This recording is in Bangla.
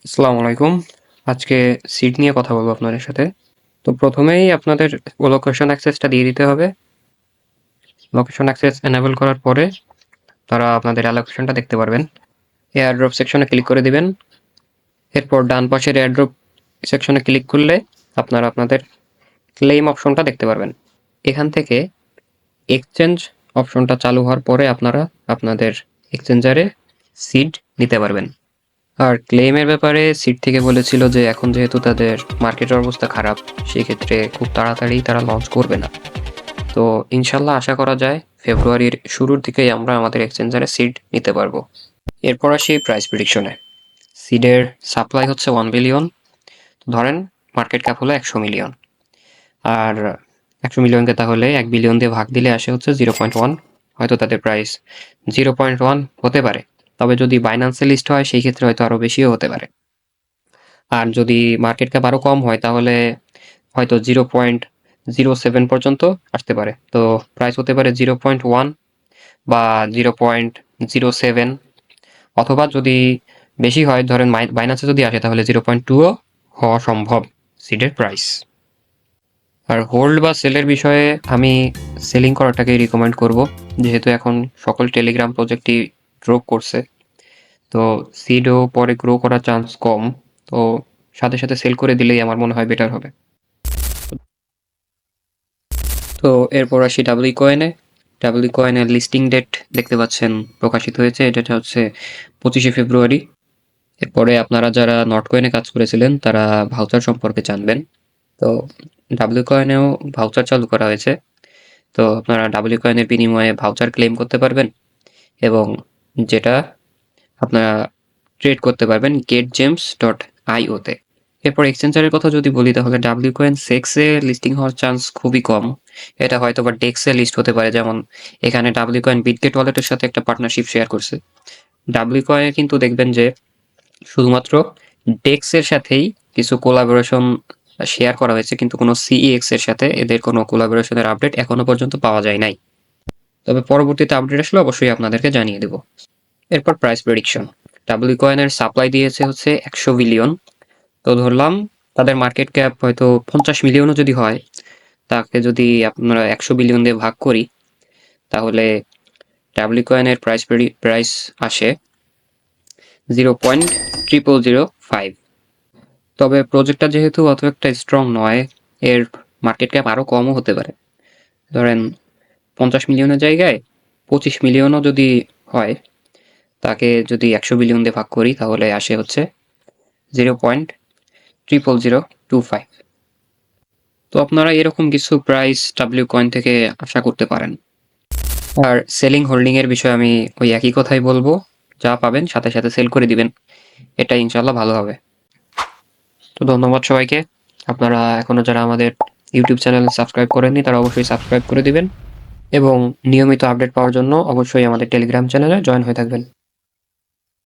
আসসালামু আলাইকুম। আজকে সিট নিয়ে কথা বলবো আপনাদের সাথে। তো প্রথমেই আপনাদের লোকেশন অ্যাক্সেসটা দিয়ে দিতে হবে। লোকেশন অ্যাক্সেস এনেবল করার পরে তারা আপনাদের অ্যালোকেশনটা দেখতে পারবেন। এয়ারড্রপ সেকশনে ক্লিক করে দিবেন। এরপর ডান পাশের এয়ারড্রপ সেকশনে ক্লিক করলে আপনারা আপনাদের ক্লেইম অপশনটা দেখতে পারবেন। এখান থেকে এক্সচেঞ্জ অপশনটা চালু হওয়ার পরে আপনারা আপনাদের এক্সচেঞ্জারে সিট নিতে পারবেন। আর ক্লেইমের ব্যাপারে সিট থেকে বলেছিল যে এখন যেহেতু তাদের মার্কেটের অবস্থা খারাপ, সেক্ষেত্রে খুব তাড়াতাড়ি তারা লঞ্চ করবে না। তো ইনশাল্লাহ আশা করা যায় ফেব্রুয়ারির শুরুর দিকেই আমরা আমাদের এক্সচেঞ্জারে সিড নিতে পারবো। এরপর আসি প্রাইস প্রেডিকশনে। সিডের সাপ্লাই হচ্ছে 1 বিলিয়ন, ধরেন মার্কেট ক্যাপ হলো 100 মিলিয়ন। আর 100 মিলিয়নকে তাহলে 1 বিলিয়ন দিয়ে ভাগ দিলে আসে হচ্ছে 0.1। হয়তো তাদের প্রাইস 0.1 হতে পারে, তবে যদি বাইন্যান্সে লিস্ট হয় সেই ক্ষেত্রে হয়তো আরও বেশিও হতে পারে। আর যদি মার্কেট ক্যাপ আরও কম হয় তাহলে হয়তো 0.07 পর্যন্ত আসতে পারে। তো প্রাইস হতে পারে 0.1 বা 0.07, অথবা যদি বেশি হয় ধরেন বাইন্যান্সে যদি আসে তাহলে 0.2ও হওয়া সম্ভব সিডের প্রাইস। আর হোল্ড বা সেলের বিষয়ে আমি সেলিং করাটাকেই রিকমেন্ড করব, যেহেতু এখন সকল টেলিগ্রাম প্রজেক্টই ড্রপ করছে। তো সিডও পরে গ্রো করার চান্স কম, তো সাথে সাথে সেল করে দিলেই আমার মনে হয় বেটার হবে। তো এরপর আসি ডাব্লিউ কয়েনে। ডাব্লিউ কয়েনের লিস্টিং ডেট দেখতে পাচ্ছেন প্রকাশিত হয়েছে, এটা হচ্ছে 25শে ফেব্রুয়ারি। এরপরে আপনারা যারা নট কয়েনে কাজ করেছিলেন তারা ভাউচার সম্পর্কে জানবেন। তো ডাব্লিউ কয়েনেও ভাউচার চালু করা হয়েছে। তো আপনারা ডাব্লিউ কয়েনের বিনিময়ে ভাউচার ক্লেম করতে পারবেন, এবং যেটা আপনারা ট্রেড করতে পারবেন getgems.io-তে। এরপর এক্সচেঞ্জারের কথা যদি বলি তাহলে ডাব্লিউ কয়েন সেক্সে লিস্টিং হওয়ার চান্স খুবই কম। এটা হয়তো বা ডেক্সে লিস্ট হতে পারে, যেমন এখানে ডাব্লিউ কয়েন বিটগেট ওয়ালেটের সাথে একটা পার্টনারশিপ শেয়ার করছে। ডাব্লিউ কয়েনে কিন্তু দেখবেন যে শুধুমাত্র ডেক্সের সাথেই কিছু কোলাবোরেশন শেয়ার করা হয়েছে, কিন্তু কোনো সিইএক্স এর সাথে এদের কোনো কোলাবোরেশনের আপডেট এখনো পর্যন্ত পাওয়া যায় নাই। তবে পরবর্তীতে আপডেট আসলে অবশ্যই আপনাদেরকে জানিয়ে দেব। এরপর প্রাইস প্রেডিকশন। ডাব্লিউ কয়েনের সাপ্লাই দিয়েছে হচ্ছে 100 বিলিয়ন। তো ধরলাম তাদের মার্কেট ক্যাপ হয়তো 50 মিলিয়নও যদি হয়, তাকে যদি আপনারা 100 বিলিয়ন দিয়ে ভাগ করি তাহলে ডাব্লিউ কয়েনের প্রাইস আসে 0.0005। তবে প্রজেক্টটা যেহেতু অত একটা স্ট্রং নয়, এর মার্কেট ক্যাপ আরও কমও হতে পারে। ধরেন 50 মিলিয়নের জায়গায় 25 মিলিয়নও যদি হয়, তাকে যদি 100 বিলিয়ন দিয়ে ভাগ করি তাহলে আসে হচ্ছে 0.0025। তো আপনারা এরকম কিছু প্রাইস ডাব্লিউ কয়েন থেকে আশা করতে পারেন। আর সেলিং হোল্ডিং এর বিষয়ে আমি ওই একই কথাই বলবো, যা পাবেন সাথে সাথে সেল করে দিবেন, এটা ইনশাল্লাহ ভালো হবে। তো ধন্যবাদ সবাইকে। আপনারা এখনো যারা আমাদের ইউটিউব চ্যানেল সাবস্ক্রাইব করেননি তারা অবশ্যই সাবস্ক্রাইব করে দিবেন, এবং নিয়মিত আপডেট পাওয়ার জন্য অবশ্যই আমাদের টেলিগ্রাম চ্যানেলে জয়েন হয়ে থাকবেন।